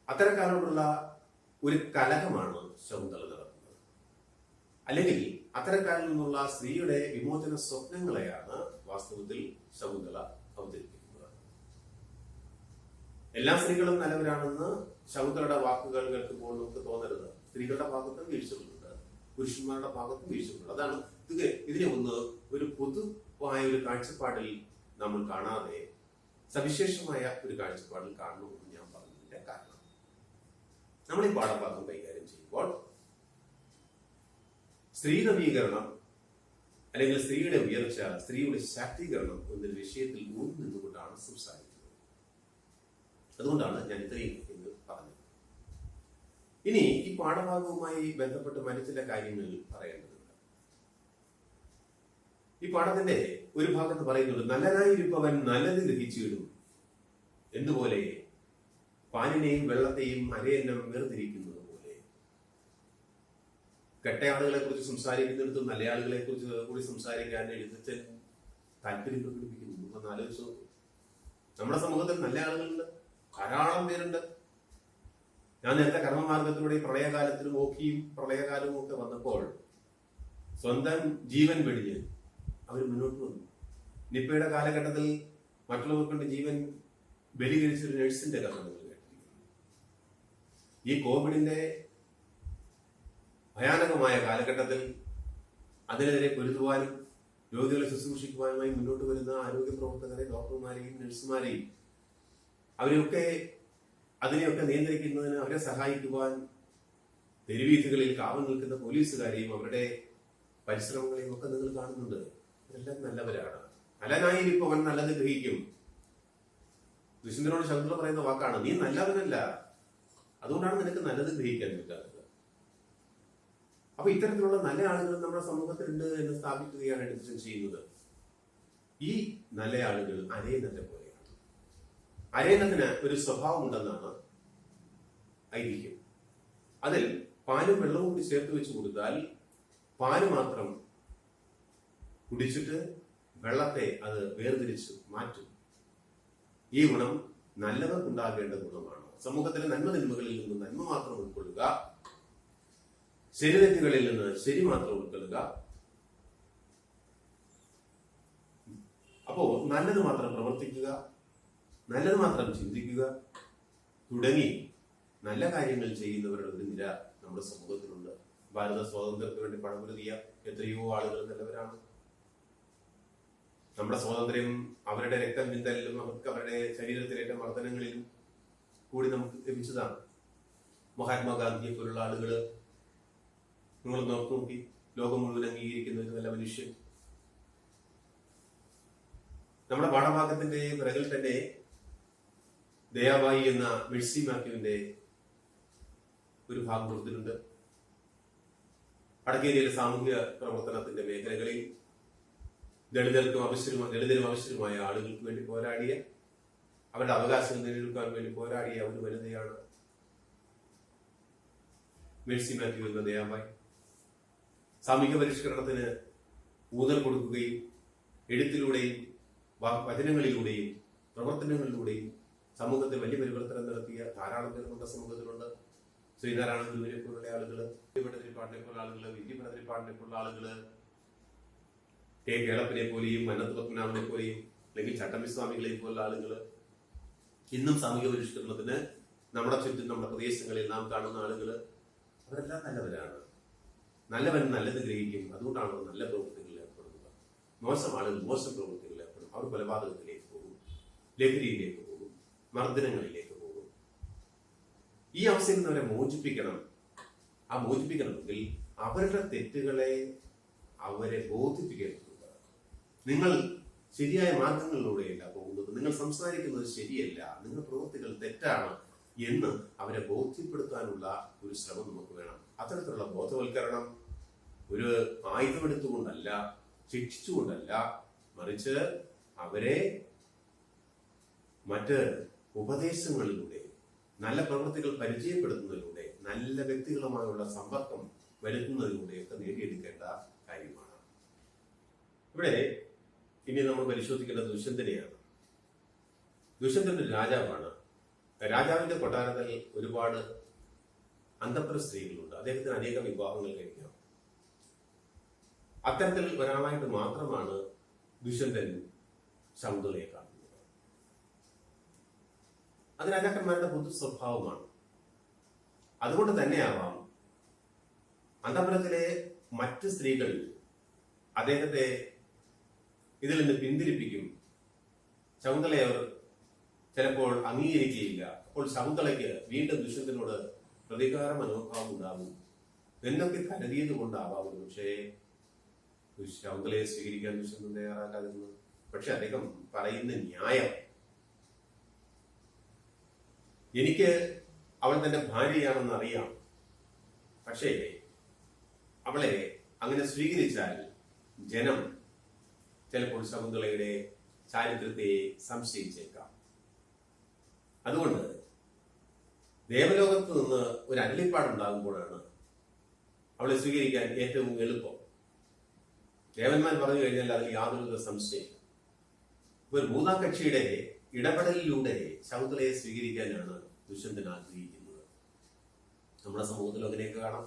അത്തരക്കാരോടുള്ള ഒരു കലഹമാണ് ശകുന്തള നടത്തുന്നത്. അല്ലെങ്കിൽ അത്തരക്കാരിൽ നിന്നുള്ള സ്ത്രീയുടെ വിമോചന സ്വപ്നങ്ങളെയാണ് വാസ്തവത്തിൽ ശകുന്തള അവതരിപ്പിക്കുന്നത്. എല്ലാ സ്ത്രീകളും നല്ലവരാണെന്ന് ശകുന്തളയുടെ വാക്കുകൾ കേൾക്കുമ്പോൾ നമുക്ക് തോന്നരുത്. സ്ത്രീകളുടെ ഭാഗത്തും വീഴ്ചകളുണ്ട്, പുരുഷന്മാരുടെ ഭാഗത്തും വീഴ്ചകളുണ്ട്. അതാണ് ഇതിനെ ഒരു പൊതുവായ ഒരു കാഴ്ചപ്പാടിൽ നമ്മൾ കാണാതെ സവിശേഷമായ ഒരു കാഴ്ചപ്പാടിൽ കാണണമെന്ന് ഞാൻ പറഞ്ഞതിന്റെ കാരണം, നമ്മൾ ഈ പാഠഭാഗം കൈകാര്യം ചെയ്യുമ്പോൾ സ്ത്രീ നവീകരണം അല്ലെങ്കിൽ സ്ത്രീയുടെ ഉയർച്ച, സ്ത്രീയുടെ ശാക്തീകരണം എന്നൊരു വിഷയത്തിൽ ഊന്നി നിന്നുകൊണ്ടാണ് സംസാരിക്കുന്നത്. അതുകൊണ്ടാണ് ഞാൻ ഇത്രയും എന്ന് പറഞ്ഞത്. ഇനി ഈ പാഠഭാഗവുമായി ബന്ധപ്പെട്ട് മറ്റു ചില കാര്യങ്ങൾ പറയേണ്ടതുണ്ട്. ഈ പാഠത്തിന്റെ ഒരു ഭാഗത്ത് പറയുന്നുണ്ട്, നല്ലനായിരിപ്പവൻ നല്ലത് ഗ്രഹിച്ചിടും എന്തുപോലെ പാലിനെയും വെള്ളത്തെയും അരയന്നം വേർതിരിക്കുന്നത് പോലെ. കെട്ടയാളുകളെ കുറിച്ച് സംസാരിക്കുന്നിടത്തും നല്ല ആളുകളെ കുറിച്ച് കൂടി സംസാരിക്കാൻ എഴുത്തച്ഛൻ താല്പര്യം പ്രകടിപ്പിക്കുന്നു. ഒന്ന് ആലോചിച്ചു നോക്കും. നമ്മുടെ സമൂഹത്തിൽ നല്ല ആളുകളുണ്ട്, ധാരാളം പേരുണ്ട്. ഞാൻ നേരത്തെ കർമ്മമാർഗത്തിലൂടെ പ്രളയകാലത്തിലും ഓക്കിയും പ്രളയകാലവും ഒക്കെ വന്നപ്പോൾ സ്വന്തം ജീവൻ വെടിഞ്ഞ് അവർ മുന്നോട്ട് വന്നു. നിപ്പയുടെ കാലഘട്ടത്തിൽ മറ്റുള്ളവർക്കൊണ്ട് ജീവൻ ബലി കഴിച്ചൊരു നഴ്സിന്റെ കഥ നമ്മൾ കേട്ടിരിക്കുന്നു. ഈ കോവിഡിന്റെ ഭയാനകമായ കാലഘട്ടത്തിൽ അതിനെതിരെ പൊരുതുവാനും രോഗികളെ ശുശ്രൂഷിക്കുവാനുമായി മുന്നോട്ട് വരുന്ന ആരോഗ്യ പ്രവർത്തകരെ, ഡോക്ടർമാരെയും നഴ്സുമാരെയും അതിനെയൊക്കെ നിയന്ത്രിക്കുന്നതിന് അവരെ സഹായിക്കുവാൻ തെരുവീഥികളിൽ കാവൽ നിൽക്കുന്ന പോലീസുകാരെയും അവരുടെ പരിശ്രമങ്ങളെയും ഒക്കെ നിങ്ങൾ കാണുന്നുണ്ട്. ഇതെല്ലാം നല്ലവരാണ്. നല്ലനായിരിപ്പവൻ നല്ലത് ഗ്രഹിക്കും. ദുഷ്യന്തനോട് ശകുന്തള പറയുന്ന വാക്കാണ്, നീ നല്ലവനല്ല, അതുകൊണ്ടാണ് നിനക്ക് നല്ലത് ഗ്രഹിക്കാൻ പറ്റാത്തത്. അപ്പൊ ഇത്തരത്തിലുള്ള നല്ല ആളുകൾ നമ്മുടെ സമൂഹത്തിലുണ്ട് എന്ന് സ്ഥാപിക്കുകയാണ് എഴുത്തച്ഛൻ ചെയ്യുന്നത്. ഈ നല്ല ആളുകൾ അരയന്നത്തെ പോലെയാണ്. അരയന്നത്തിന് ഒരു സ്വഭാവം ഉണ്ടെന്നാണ് ഐതിഹ്യം. അതിൽ പാലും വെള്ളവും കൂടി ചേർത്ത് വെച്ച് കൊടുത്താൽ പാല് മാത്രം കുടിച്ചിട്ട് വെള്ളത്തെ അത് വേർതിരിച്ച് മാറ്റും. ഈ ഗുണം നല്ലവർക്കുണ്ടാകേണ്ട ഗുണമാണ്. സമൂഹത്തിലെ നന്മതിന്മകളിൽ നിന്ന് നന്മ മാത്രം ഉൾക്കൊള്ളുക, ശരിതെറ്റുകളിൽ നിന്ന് ശരി മാത്രം ഉൾക്കൊള്ളുക. അപ്പോ നല്ലത് മാത്രം പ്രവർത്തിക്കുക, നല്ലത് മാത്രം ചിന്തിക്കുക തുടങ്ങി നല്ല കാര്യങ്ങൾ ചെയ്യുന്നവരുടെ ഒരു നിര നമ്മുടെ സമൂഹത്തിലുണ്ട്. ഭാരത സ്വാതന്ത്ര്യത്തിന് വേണ്ടി പണമൊരുതിയ എത്രയോ ആളുകൾ നല്ലവരാണ്. നമ്മുടെ സ്വാതന്ത്ര്യം അവരുടെ രക്തം ചിന്തലിലും അവർക്ക് അവരുടെ ശരീരത്തിലേറ്റ മർദ്ദനങ്ങളിലും കൂടി നമുക്ക് ലഭിച്ചതാണ്. മഹാത്മാഗാന്ധിയെ പോലുള്ള ആളുകള് നിങ്ങൾ നോക്കി ലോകം മുഴുവൻ അംഗീകരിക്കുന്ന ഒരു നല്ല മനുഷ്യൻ. നമ്മുടെ പാഠഭാഗത്തിന്റെ പിറകിൽ തന്നെ ദയാബായി എന്ന മെഴ്സി മാത്യുവിന്റെ ഒരു ഭാഗം കൊടുത്തിട്ടുണ്ട്. വടക്കേന്ത്യയിലെ സാമൂഹിക പ്രവർത്തനത്തിന്റെ മേഖലകളിൽ ദളിതരും അവശ്യരുമായ ആളുകൾക്ക് വേണ്ടി പോരാടിയ, അവരുടെ അവകാശങ്ങൾ നേടിയെടുക്കാൻ വേണ്ടി പോരാടിയ ഒരു വനിതയാണ് മെഴ്സി മാത്യു എന്ന ദയാബായി. സാമൂഹിക പരിഷ്കരണത്തിന് ഊന്നൽ കൊടുക്കുകയും എഴുത്തിലൂടെയും വചനങ്ങളിലൂടെയും പ്രവർത്തനങ്ങളിലൂടെയും സമൂഹത്തിൽ വലിയ പരിവർത്തനം നടത്തിയ ധാരാളം പേർ നമ്മുടെ സമൂഹത്തിലുണ്ട്. ശ്രീനാരായണ ഗുരുവിനെ പോലുള്ള ആളുകള്, വിദ്യപഠതിരിപ്പാടിനെ പോലുള്ള ആളുകള്, വിദ്യപഠതിരിപ്പാടിനെ പോലുള്ള ആളുകള്, കെ കേളപ്പനെ പോലെയും അനന്ത പത്മനാഭനെ പോലെയും അല്ലെങ്കിൽ ചട്ടമ്പിസ്വാമികളെ പോലുള്ള ആളുകള് ഇന്നും സാമൂഹിക പരിഷ്കരണത്തിന് നമ്മുടെ ചുറ്റും നമ്മുടെ പ്രദേശങ്ങളിൽ നാം കാണുന്ന ആളുകള്, അവരെല്ലാം നല്ലവരാണ്. നല്ലവൻ നല്ലത് ഗ്രഹിക്കും. അതുകൊണ്ടാണ് നല്ല പ്രവൃത്തികളിൽ ഏർപ്പെടുന്നത്. മോശം ആളുകൾ മോശം പ്രവൃത്തികളിൽ ഏർപ്പെടും. അവർ കൊലപാതകത്തിലേക്ക് പോകും, ലഹരിയിലേക്ക് പോകും, മർദ്ദനങ്ങളിലേക്ക് പോകും. ഈ അവസ്ഥയിൽ നിന്ന് അവരെ മോചിപ്പിക്കണം. ആ മോചിപ്പിക്കണമെങ്കിൽ അവരുടെ തെറ്റുകളെ അവരെ ബോധിപ്പിക്കേണ്ടതുണ്ട്. നിങ്ങൾ ശരിയായ മാർഗങ്ങളിലൂടെയല്ല പോകുന്നത്, നിങ്ങൾ സംസാരിക്കുന്നത് ശരിയല്ല, നിങ്ങളുടെ പ്രവൃത്തികൾ തെറ്റാണ് എന്ന് അവരെ ബോധ്യപ്പെടുത്താനുള്ള ഒരു ശ്രമം നമുക്ക് വേണം. അത്തരത്തിലുള്ള ബോധവൽക്കരണം ഒരു ആയുധമെടുത്തുകൊണ്ടല്ല, ശിക്ഷിച്ചുകൊണ്ടല്ല, മറിച്ച് അവരെ മറ്റ് ഉപദേശങ്ങളിലൂടെ, നല്ല പ്രവൃത്തികൾ പരിചയപ്പെടുത്തുന്നതിലൂടെ, നല്ല വ്യക്തികളുമായുള്ള സമ്പർക്കം വരുത്തുന്നതിലൂടെയൊക്കെ നേടിയെടുക്കേണ്ട കാര്യമാണ്. ഇവിടെ ഇനി നമ്മൾ പരിശോധിക്കേണ്ട ദുഷ്യന്തനെയാണ്. ദുഷ്യന്തൻ ഒരു രാജാവാണ്. രാജാവിന്റെ കൊട്ടാരത്തിൽ ഒരുപാട് അന്തഃപുര സ്ത്രീകളുണ്ട്. അദ്ദേഹത്തിന് അനേകം വിവാഹങ്ങൾ കഴിക്കാം. അത്തരത്തിൽ ഒരാളായിട്ട് മാത്രമാണ് ദുഷ്യന്തൻ ശകുന്തളയെ കാണുന്നത്. അത് രാജാക്കന്മാരുടെ പൊതു സ്വഭാവമാണ്. അതുകൊണ്ട് തന്നെയാവാം അന്തഃപുരത്തിലെ മറ്റ് സ്ത്രീകൾ അദ്ദേഹത്തെ ഇതിൽ നിന്ന് പിന്തിരിപ്പിക്കും. ശകുന്തളയെ അവർ ചിലപ്പോൾ അംഗീകരിക്കുകയില്ല. അപ്പോൾ ശകുന്തളയ്ക്ക് വീണ്ടും ദുഷ്യന്തനോട് പ്രതികാര മനോഭാവം ഉണ്ടാകും എന്നൊക്കെ കരുതിയത് കൊണ്ടാവാം പക്ഷേ ശകുന്തളയെ സ്വീകരിക്കാൻ ദുഷ്യന്തൻ തയ്യാറാക്കാതിരുന്നു. പക്ഷെ അദ്ദേഹം പറയുന്ന ന്യായം, എനിക്ക് അവൾ തന്റെ ഭാര്യയാണെന്ന് അറിയാം, പക്ഷേ അവളെ അങ്ങനെ സ്വീകരിച്ചാൽ ജനം ചിലപ്പോൾ ശകുന്തളയുടെ ചാരിത്രത്തെ സംശയിച്ചേക്കാം. അതുകൊണ്ട് ദേവലോകത്ത് നിന്ന് ഒരു അരുളിപ്പാടുണ്ടാകുമ്പോഴാണ് അവളെ സ്വീകരിക്കാൻ ഏറ്റവും എളുപ്പം. ദേവന്മാർ പറഞ്ഞു കഴിഞ്ഞാൽ അതിൽ യാതൊരു സംശയമില്ല. ഒരു മൂന്നാം കക്ഷിയുടെ ഇടപെടലിലൂടെ ശകുന്തളയെ സ്വീകരിക്കാനാണ് ദുഷ്യന്തൻ ആഗ്രഹിക്കുന്നത്. നമ്മുടെ സമൂഹത്തിൽ അങ്ങനെയൊക്കെ കാണാം.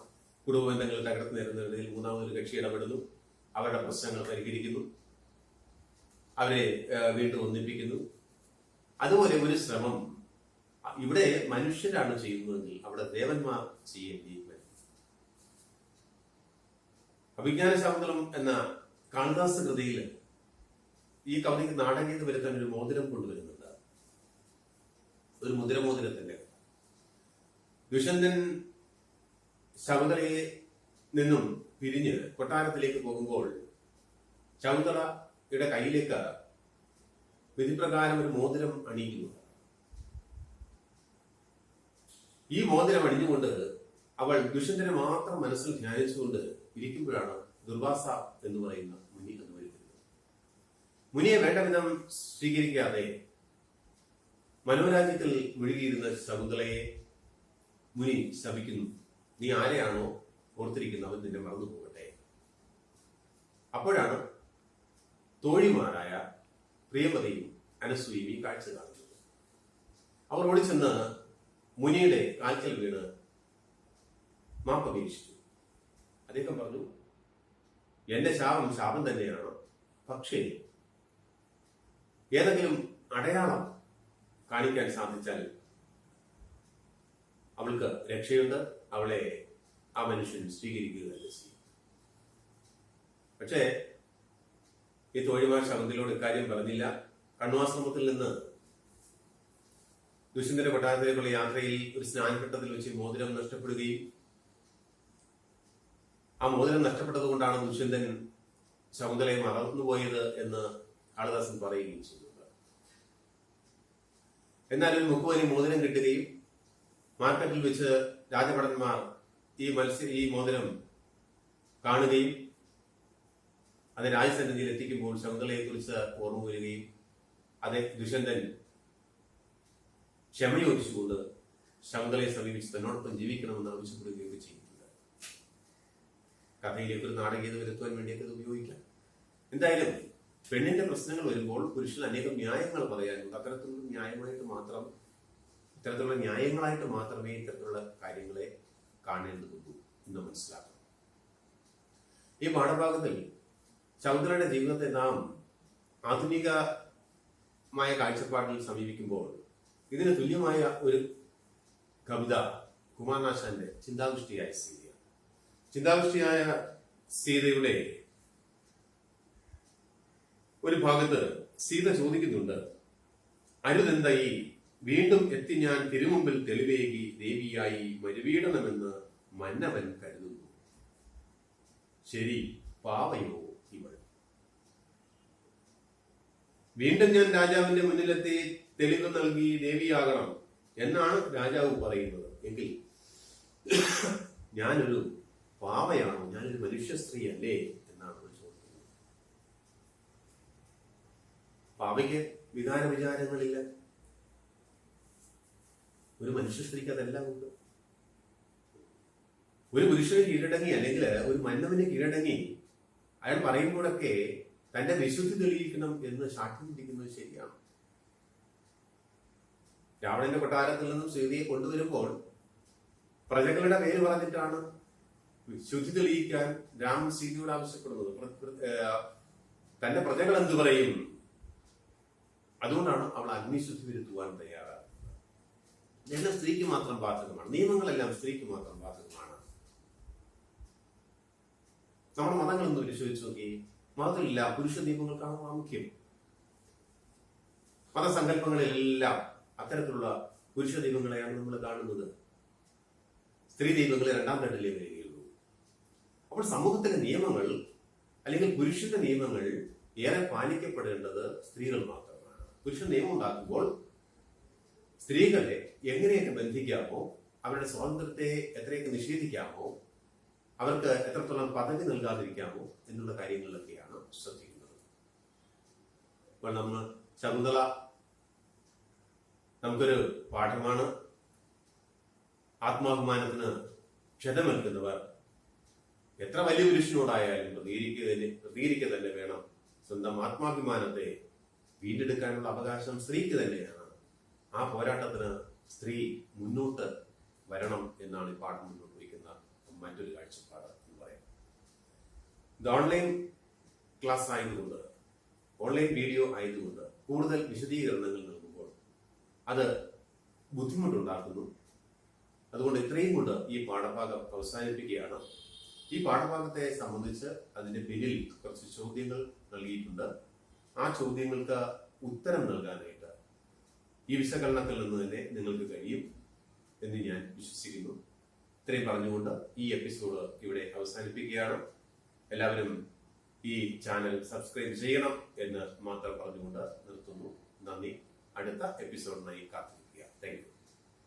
കുടുംബ ബന്ധങ്ങൾ തകർന്നു നേരുന്നതിൽ മൂന്നാമതൊരു കക്ഷി ഇടപെടുന്നു, അവരുടെ പ്രശ്നങ്ങൾ പരിഹരിക്കുന്നു, അവരെ വീണ്ടും ഒന്നിപ്പിക്കുന്നു. അതുപോലെ ഒരു ശ്രമം ഇവിടെ മനുഷ്യരാണ് ചെയ്യുന്നതെങ്കിൽ അവിടെ ദേവന്മാർ ചെയ്യേണ്ടി വരും. അഭിജ്ഞാന ശാകുന്തളം എന്ന കാളിദാസ കൃതിയിൽ ഈ കവിതയ്ക്ക് നാടകീയത വരുത്താൻ ഒരു മോതിരം കൊണ്ടുവരുന്നുണ്ട്. ഒരു മുദ്രമോതിരത്തിന്റെ ദുഷ്യന്തൻ ശകുന്തളയെ നിന്നും പിരിഞ്ഞ് കൊട്ടാരത്തിലേക്ക് പോകുമ്പോൾ ശകുന്തളയുടെ കയ്യിലേക്ക് വിധിപ്രകാരം ഒരു മോതിരം അണിയിക്കുന്നു. ഈ മോതിരം അണിഞ്ഞുകൊണ്ട് അവൾ ദുഷ്യന്തനെ മാത്രം മനസ്സിൽ ധ്യാനിച്ചുകൊണ്ട് ഇരിക്കുമ്പോഴാണ് ദുർവാസ എന്ന് പറയുന്ന മുനി എന്ന് വരുന്നത്. മുനിയെ വേണ്ട വിധം സ്വീകരിക്കാതെ മനോരാജ്യത്തിൽ മുഴുകിയിരുന്ന ശകുന്തളയെ മുനി ശപിക്കുന്നു. നീ ആരെയാണോ ഓർത്തിരിക്കുന്നത് അവൻ നിന്നെ മറന്നു പോകട്ടെ. അപ്പോഴാണ് തോഴിമാരായ പ്രിയമതയും അനസൂയയും ഈ കാഴ്ച കാണുന്നത്. അവർ ഓടിച്ചെന്ന് മുനിയുടെ കാൽക്കൽ വീണ് മാപ്പപേക്ഷിച്ചു. അദ്ദേഹം പറഞ്ഞു, എന്റെ ശാപം ശാപം തന്നെയാണ്, പക്ഷേ ഏതെങ്കിലും അടയാളം കാണിക്കാൻ സാധിച്ചാൽ അവൾക്ക് രക്ഷയുണ്ട്, അവളെ ആ മനുഷ്യൻ സ്വീകരിക്കുക തന്നെ ചെയ്യും. പക്ഷേ ഈ തോഴിമാർ ശകുന്തളയോട് ഇക്കാര്യം പറഞ്ഞില്ല. കണ്വാശ്രമത്തിൽ നിന്ന് ദുഷ്യന്തന്റെ കൊട്ടാരത്തിലേക്കുള്ള യാത്രയിൽ ഒരു സ്നാനഘട്ടത്തിൽ വെച്ച് മോതിരം നഷ്ടപ്പെടുകയും ആ മോതിരം നഷ്ടപ്പെട്ടത് കൊണ്ടാണ് ദുഷ്യന്തൻ ശകുന്തളയെ മറന്നുപോയത് എന്ന് കാളിദാസൻ പറയുകയും ചെയ്യുന്നുണ്ട്. എന്നാൽ ഒരു മുക്കുവന് മോതിരം കിട്ടുകയും മാർക്കറ്റിൽ വെച്ച് രാജഭടന്മാർ ഈ മോതിരം കാണുകയും അത് രാജസന്നിധിയിൽ എത്തിക്കുമ്പോൾ ശകുന്തളയെ കുറിച്ച് ഓർമ്മ വരികയും അതേ ദുഷ്യന്തൻ ക്ഷമയോജിച്ചുകൊണ്ട് ശകുന്തളയെ സമീപിച്ച് തന്നോടൊപ്പം ജീവിക്കണമെന്ന് ആവശ്യപ്പെടുകയൊക്കെ ചെയ്യുന്നുണ്ട്. കഥയിലേക്ക് ഒരു നാടകീയത വരുത്തുവാൻ വേണ്ടിയൊക്കെ ഇത് ഉപയോഗിക്കാം. എന്തായാലും പെണ്ണിന്റെ പ്രശ്നങ്ങൾ വരുമ്പോൾ പുരുഷന് അനേകം ന്യായങ്ങൾ പറയാനുണ്ട്. ഇത്തരത്തിലുള്ള ന്യായങ്ങളായിട്ട് മാത്രമേ ഇത്തരത്തിലുള്ള കാര്യങ്ങളെ കാണേണ്ടതുള്ളൂ എന്ന് മനസ്സിലാക്കണം. ഈ പാഠഭാഗത്തിൽ ശകുന്തളയുടെ ജീവിതത്തെ നാം ആധുനികമായ കാഴ്ചപ്പാടിൽ സമീപിക്കുമ്പോൾ ഇതിന് തുല്യമായ ഒരു കവിത കുമാരനാശാന്റെ ചിന്താകുഷ്ടിയായ സീതയാണ്. ചിന്താകുഷ്ടിയായ സീതയുടെ ഒരു ഭാഗത്ത് സീത ചോദിക്കുന്നുണ്ട്, അരുതെന്താ ഈ വീണ്ടും എത്തി ഞാൻ തിരുമുമ്പിൽ തെളിവേകി ദേവിയായി മരുവീടണമെന്ന് മന്നവൻ കരുതുന്നു. ശരി, പാവയോ ഇവൾ. വീണ്ടും ഞാൻ രാജാവിന്റെ മുന്നിലെത്തി തെളിവ് നൽകി ദേവിയാകണം എന്നാണ് രാജാവ് പറയുന്നത്. എങ്കിൽ ഞാനൊരു പാവയാണോ, ഞാനൊരു മനുഷ്യ സ്ത്രീ അല്ലേ എന്നാണ് ചോദിക്കുന്നത്. പാവയ്ക്ക് വികാര വിചാരങ്ങളില്ല. ഒരു മനുഷ്യ സ്ത്രീക്ക് അതെല്ലാം ഉണ്ട്. ഒരു പുരുഷന് കീഴടങ്ങി അല്ലെങ്കിൽ ഒരു മന്നവന് കീഴടങ്ങി അയാൾ പറയുമ്പോഴൊക്കെ തന്റെ വിശുദ്ധി തെളിയിക്കണം എന്ന് സാക്ഷ്യം പിടിക്കുന്നത് ശരിയാണ്. രാവണന്റെ കൊട്ടാരത്തിൽ നിന്നും സീതയെ കൊണ്ടുവരുമ്പോൾ പ്രജകളുടെ പേര് പറഞ്ഞിട്ടാണ് ശുദ്ധി തെളിയിക്കാൻ രാമൻ സീതയോട് ആവശ്യപ്പെടുന്നത്. തന്റെ പ്രജകൾ എന്തു പറയും, അതുകൊണ്ടാണ് അവൾ അഗ്നിശുദ്ധി വരുത്തുവാൻ തയ്യാറാകുന്നത്. എല്ലാം സ്ത്രീക്ക് മാത്രം ബാധകമാണ്. നിയമങ്ങളെല്ലാം സ്ത്രീക്ക് മാത്രം ബാധകമാണ്. നമ്മുടെ മതങ്ങളൊന്നും പരിശോധിച്ച് നോക്കി, മതത്തിലില്ല പുരുഷ നിയമങ്ങൾക്കാണ് പ്രാമുഖ്യം. മതസങ്കല്പങ്ങളിലെല്ലാം അത്തരത്തിലുള്ള പുരുഷ ദൈവങ്ങളെയാണ് നമ്മൾ കാണുന്നത്. സ്ത്രീ ദൈവങ്ങളെ രണ്ടാം രണ്ടിലേ വരികയുള്ളൂ. അപ്പോൾ സമൂഹത്തിലെ നിയമങ്ങൾ അല്ലെങ്കിൽ പുരുഷന്റെ നിയമങ്ങൾ ഏറെ പാലിക്കപ്പെടേണ്ടത് സ്ത്രീകൾ മാത്രമാണ്. പുരുഷൻ നിയമം ഉണ്ടാക്കുമ്പോൾ സ്ത്രീകളെ എങ്ങനെയൊക്കെ ബന്ധിക്കാമോ, അവരുടെ സ്വാതന്ത്ര്യത്തെ എത്രയൊക്കെ നിഷേധിക്കാമോ, അവർക്ക് എത്രത്തോളം പദവി നൽകാതിരിക്കാമോ എന്നുള്ള കാര്യങ്ങളിലൊക്കെയാണ് ശ്രദ്ധിക്കുന്നത്. ഇപ്പോൾ നമ്മൾ ശകുന്തള നമുക്കൊരു പാഠമാണ്. ആത്മാഭിമാനത്തിന് ക്ഷതമേൽക്കുന്നവർ എത്ര വലിയ പുരുഷനോടായാലും പ്രതികരിക്കുക തന്നെ വേണം. സ്വന്തം ആത്മാഭിമാനത്തെ വീണ്ടെടുക്കാനുള്ള അവകാശം സ്ത്രീക്ക് തന്നെയാണ്. ആ പോരാട്ടത്തിന് സ്ത്രീ മുന്നോട്ട് വരണം എന്നാണ് ഈ പാഠം മുന്നോട്ട് വയ്ക്കുന്ന മറ്റൊരു കാഴ്ചപ്പാട് എന്ന് പറയാം. ഇത് ഓൺലൈൻ ക്ലാസ് ആയതുകൊണ്ട്, ഓൺലൈൻ വീഡിയോ ആയതുകൊണ്ട് കൂടുതൽ വിശദീകരണങ്ങൾ നൽകുമ്പോൾ അത് ബുദ്ധിമുട്ടുണ്ടാക്കുന്നു. അതുകൊണ്ട് ഇത്രയും കൊണ്ട് ഈ പാഠഭാഗം അവസാനിപ്പിക്കുകയാണ്. ഈ പാഠഭാഗത്തെ സംബന്ധിച്ച് അതിന്റെ പിന്നിൽ കുറച്ച് ചോദ്യങ്ങൾ നൽകിയിട്ടുണ്ട്. ആ ചോദ്യങ്ങൾക്ക് ഉത്തരം നൽകാനായിട്ട് ഈ വിശകലനത്തിൽ നിന്ന് തന്നെ നിങ്ങൾക്ക് കഴിയും എന്ന് ഞാൻ വിശ്വസിക്കുന്നു. ഇത്രയും പറഞ്ഞുകൊണ്ട് ഈ എപ്പിസോഡ് ഇവിടെ അവസാനിപ്പിക്കുകയാണ്. എല്ലാവരും ഈ ചാനൽ സബ്സ്ക്രൈബ് ചെയ്യണം എന്ന് മാത്രം പറഞ്ഞുകൊണ്ട് നിർത്തുന്നു. നന്ദി. അടുത്ത എപ്പിസോഡിനായി കാത്തിരിക്കും.